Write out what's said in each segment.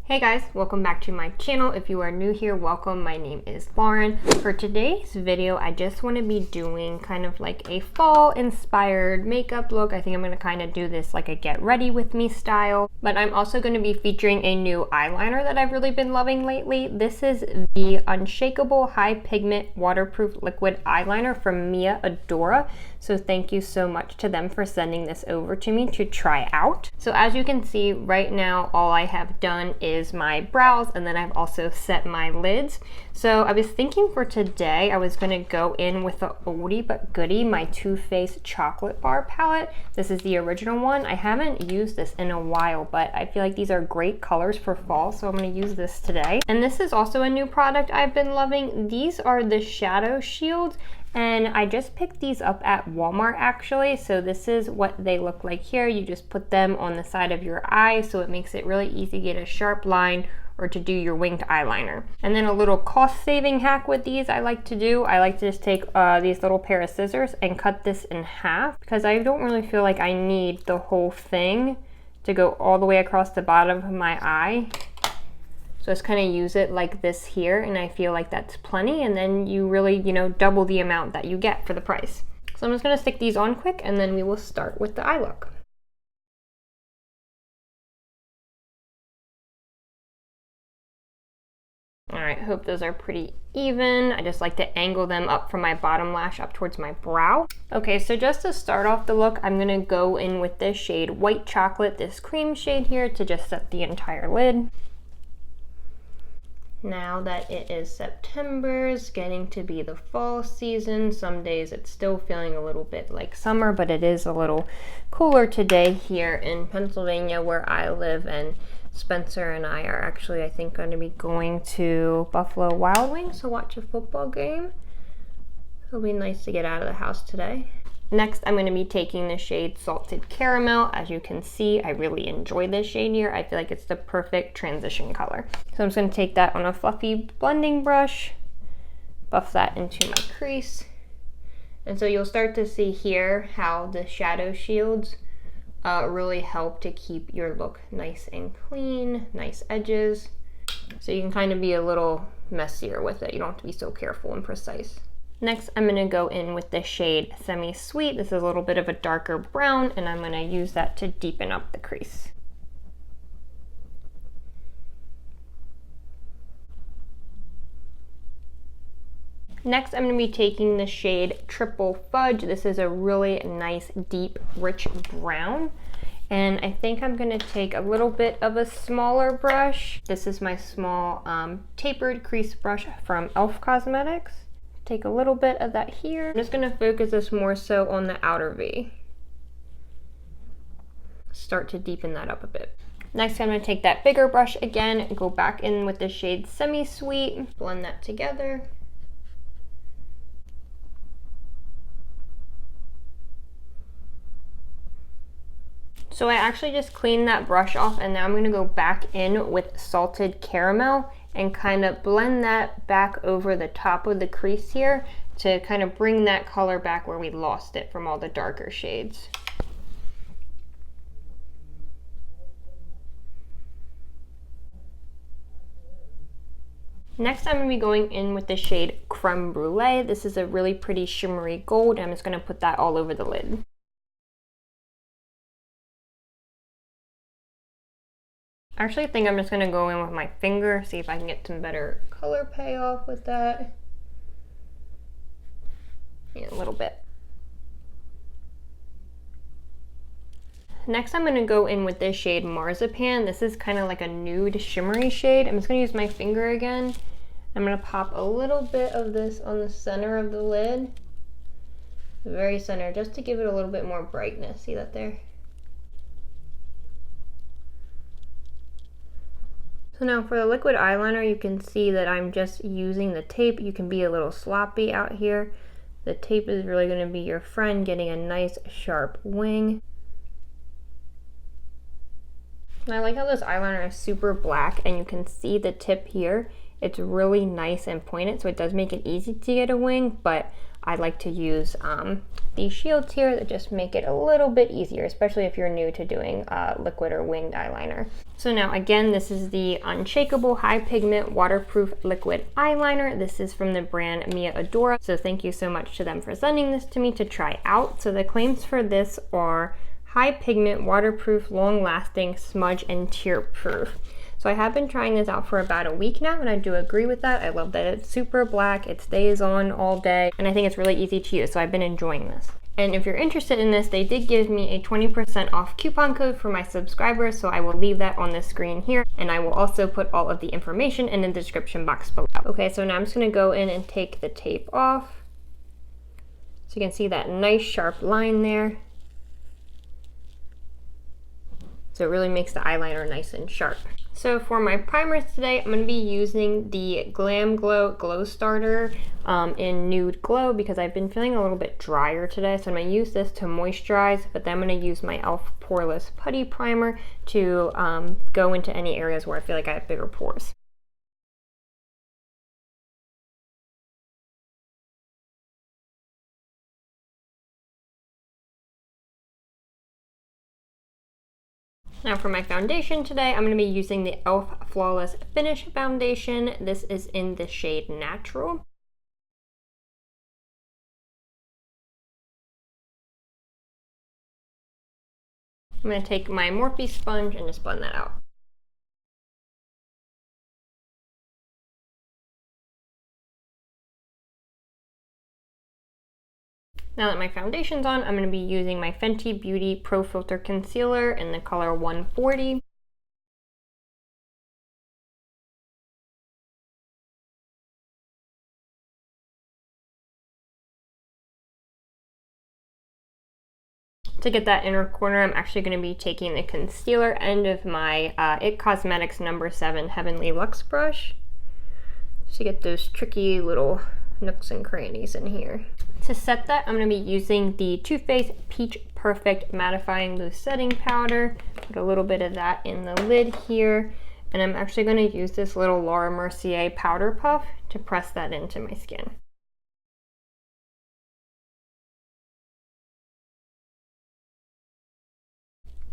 Hey guys, welcome back to my channel. If you are new here, welcome. My name is Lauren. For today's video, I just want to be doing kind of like a fall inspired makeup look. I think I'm going to kind of do this like a get ready with me style, but I'm also going to be featuring a new eyeliner that I've really been loving lately. This is the Unshakeable High Pigment Waterproof Liquid Eyeliner from Adora. So thank you so much to them for sending this over to me to try out. So as you can see right now, all I have done is my brows, and then I've also set my lids. So I was thinking for today, I was gonna go in with the oldie but goodie, my Too Faced Chocolate Bar palette. This is the original one. I haven't used this in a while, but I feel like these are great colors for fall, so I'm gonna use this today. And this is also a new product I've been loving. These are the shadow shields, and I just picked these up at Walmart actually. So this is what they look like here. You just put them on the side of your eye, so it makes it really easy to get a sharp line or to do your winged eyeliner. And then a little cost saving hack with these I like to do, I like to just take these little pair of scissors and cut this in half, because I don't really feel like I need the whole thing to go all the way across the bottom of my eye. So just kind of use it like this here, and I feel like that's plenty, and then you really, double the amount that you get for the price. So I'm just gonna stick these on quick, and then we will start with the eye look. All right, hope those are pretty even. I just like to angle them up from my bottom lash up towards my brow. Okay, so just to start off the look, I'm gonna go in with this shade White Chocolate, this cream shade here, to just set the entire lid. Now that it is September, it's getting to be the fall season. Some days it's still feeling a little bit like summer, but it is a little cooler today here in Pennsylvania where I live, and Spencer and I are actually, I think, going to be going to Buffalo Wild Wings to watch a football game. It'll be nice to get out of the house today. Next, I'm going to be taking the shade Salted Caramel. As you can see, I really enjoy this shade here. I feel like it's the perfect transition color. So I'm just going to take that on a fluffy blending brush, buff that into my crease. And so you'll start to see here how the shadow shields really help to keep your look nice and clean, nice edges. So you can kind of be a little messier with it. You don't have to be so careful and precise. Next, I'm going to go in with the shade Semi Sweet. This is a little bit of a darker brown, and I'm going to use that to deepen up the crease. Next, I'm going to be taking the shade Triple Fudge. This is a really nice, deep, rich brown. And I think I'm going to take a little bit of a smaller brush. This is my small tapered crease brush from e.l.f. Cosmetics. Take a little bit of that here. I'm just going to focus this more so on the outer V. Start to deepen that up a bit. Next, I'm going to take that bigger brush again and go back in with the shade Semi Sweet. Blend that together. So I actually just cleaned that brush off, and now I'm going to go back in with Salted Caramel and kind of blend that back over the top of the crease here to kind of bring that color back where we lost it from all the darker shades. Next, I'm going to be going in with the shade Creme Brulee. This is a really pretty shimmery gold. I'm just going to put that all over the lid. I actually think I'm just going to go in with my finger, see if I can get some better color payoff with that. Yeah, a little bit. Next, I'm going to go in with this shade Marzipan. This is kind of like a nude shimmery shade. I'm just going to use my finger again. I'm going to pop a little bit of this on the center of the lid. The very center, just to give it a little bit more brightness. See that there? So now for the liquid eyeliner, you can see that I'm just using the tape. You can be a little sloppy out here. The tape is really going to be your friend, getting a nice sharp wing. And I like how this eyeliner is super black, and you can see the tip here. It's really nice and pointed, so it does make it easy to get a wing, but I like to use these shields here that just make it a little bit easier, especially if you're new to doing liquid or winged eyeliner. So now again, this is the Unshakeable High Pigment Waterproof Liquid Eyeliner. This is from the brand Mia Adora. So thank you so much to them for sending this to me to try out. So the claims for this are high pigment, waterproof, long lasting, smudge and tear proof. So I have been trying this out for about a week now, and I do agree with that. I love that it's super black, it stays on all day, and I think it's really easy to use, so I've been enjoying this. And if you're interested in this, they did give me a 20% off coupon code for my subscribers, so I will leave that on the screen here, and I will also put all of the information in the description box below. Okay, so now I'm just gonna go in and take the tape off. So you can see that nice sharp line there. So it really makes the eyeliner nice and sharp. So for my primers today, I'm going to be using the Glamglow Glowstarter in Nude Glow because I've been feeling a little bit drier today. So I'm going to use this to moisturize, but then I'm going to use my e.l.f. Poreless Putty Primer to go into any areas where I feel like I have bigger pores. Now for my foundation today, I'm going to be using the e.l.f. Flawless Finish Foundation. This is in the shade Natural. I'm going to take my Morphe sponge and just blend that out. Now that my foundation's on, I'm going to be using my Fenty Beauty Pro Filt'r Concealer in the color 140. To get that inner corner, I'm actually going to be taking the concealer end of my IT Cosmetics No. 7 Heavenly Luxe brush to get those tricky little nooks and crannies in here. To set that, I'm going to be using the Too Faced Peach Perfect Mattifying Loose Setting Powder. Put a little bit of that in the lid here. And I'm actually going to use this little Laura Mercier powder puff to press that into my skin.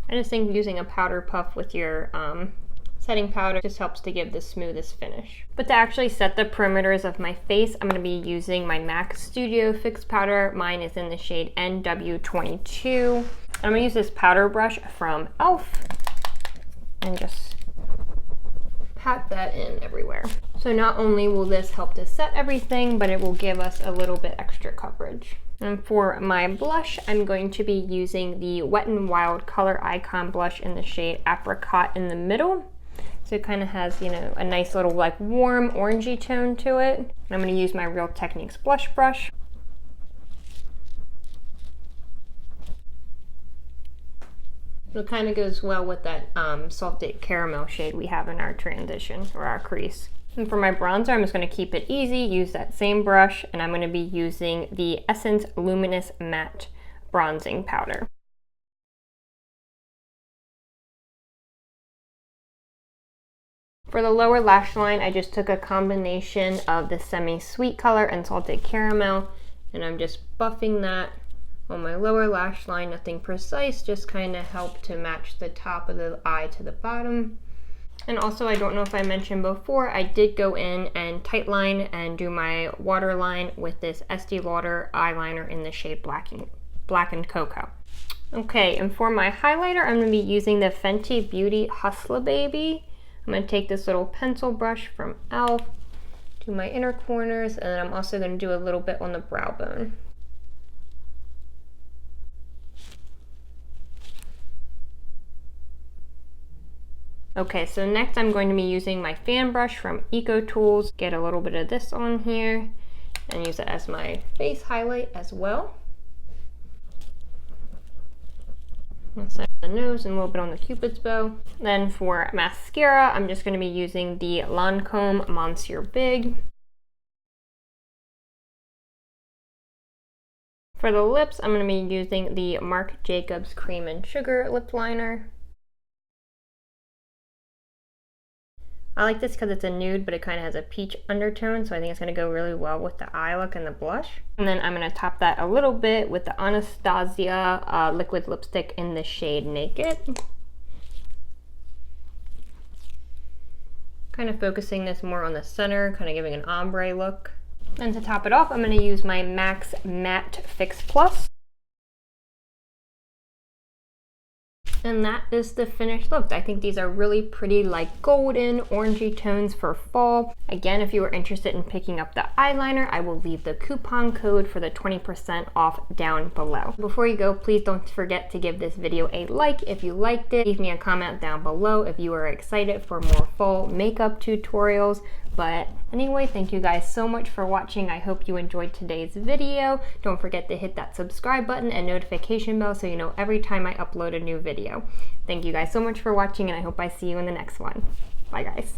I just think using a powder puff with your setting powder just helps to give the smoothest finish. But to actually set the perimeters of my face, I'm going to be using my MAC Studio Fix powder. Mine is in the shade NW22. I'm going to use this powder brush from e.l.f. and just pat that in everywhere. So not only will this help to set everything, but it will give us a little bit extra coverage. And for my blush, I'm going to be using the Wet n Wild Color Icon blush in the shade Apricot in the middle. So it kind of has, you know, a nice little like warm orangey tone to it. I'm going to use my Real Techniques blush brush. It kind of goes well with that salted caramel shade we have in our transition or our crease. And for my bronzer, I'm just going to keep it easy, use that same brush, and I'm going to be using the Essence Luminous Matte Bronzing Powder. For the lower lash line, I just took a combination of the Semi-Sweet color and Salted Caramel, and I'm just buffing that on my lower lash line. Nothing precise, just kind of help to match the top of the eye to the bottom. And also, I don't know if I mentioned before, I did go in and tightline and do my waterline with this Estee Lauder eyeliner in the shade Blackened Cocoa. Okay, and for my highlighter, I'm going to be using the Fenty Beauty Hustla Baby. I'm going to take this little pencil brush from e.l.f., do my inner corners, and then I'm also going to do a little bit on the brow bone. Okay, so next I'm going to be using my fan brush from Eco Tools. Get a little bit of this on here and use it as my face highlight as well. On the side of the nose and a little bit on the Cupid's bow. Then for mascara, I'm just going to be using the Lancome Monsieur Big. For the lips, I'm going to be using the Marc Jacobs Cream and Sugar lip liner. I like this because it's a nude, but it kind of has a peach undertone, so I think it's going to go really well with the eye look and the blush. And then I'm going to top that a little bit with the Anastasia liquid lipstick in the shade Naked. Kind of focusing this more on the center, kind of giving an ombre look. And to top it off, I'm going to use my MAC's Matte Fix Plus. And that is the finished look. I think these are really pretty, like golden, orangey tones for fall. Again, if you are interested in picking up the eyeliner, I will leave the coupon code for the 20% off down below. Before you go, please don't forget to give this video a like if you liked it. Leave me a comment down below if you are excited for more fall makeup tutorials. But anyway, thank you guys so much for watching. I hope you enjoyed today's video. Don't forget to hit that subscribe button and notification bell so you know every time I upload a new video. Thank you guys so much for watching, and I hope I see you in the next one. Bye guys.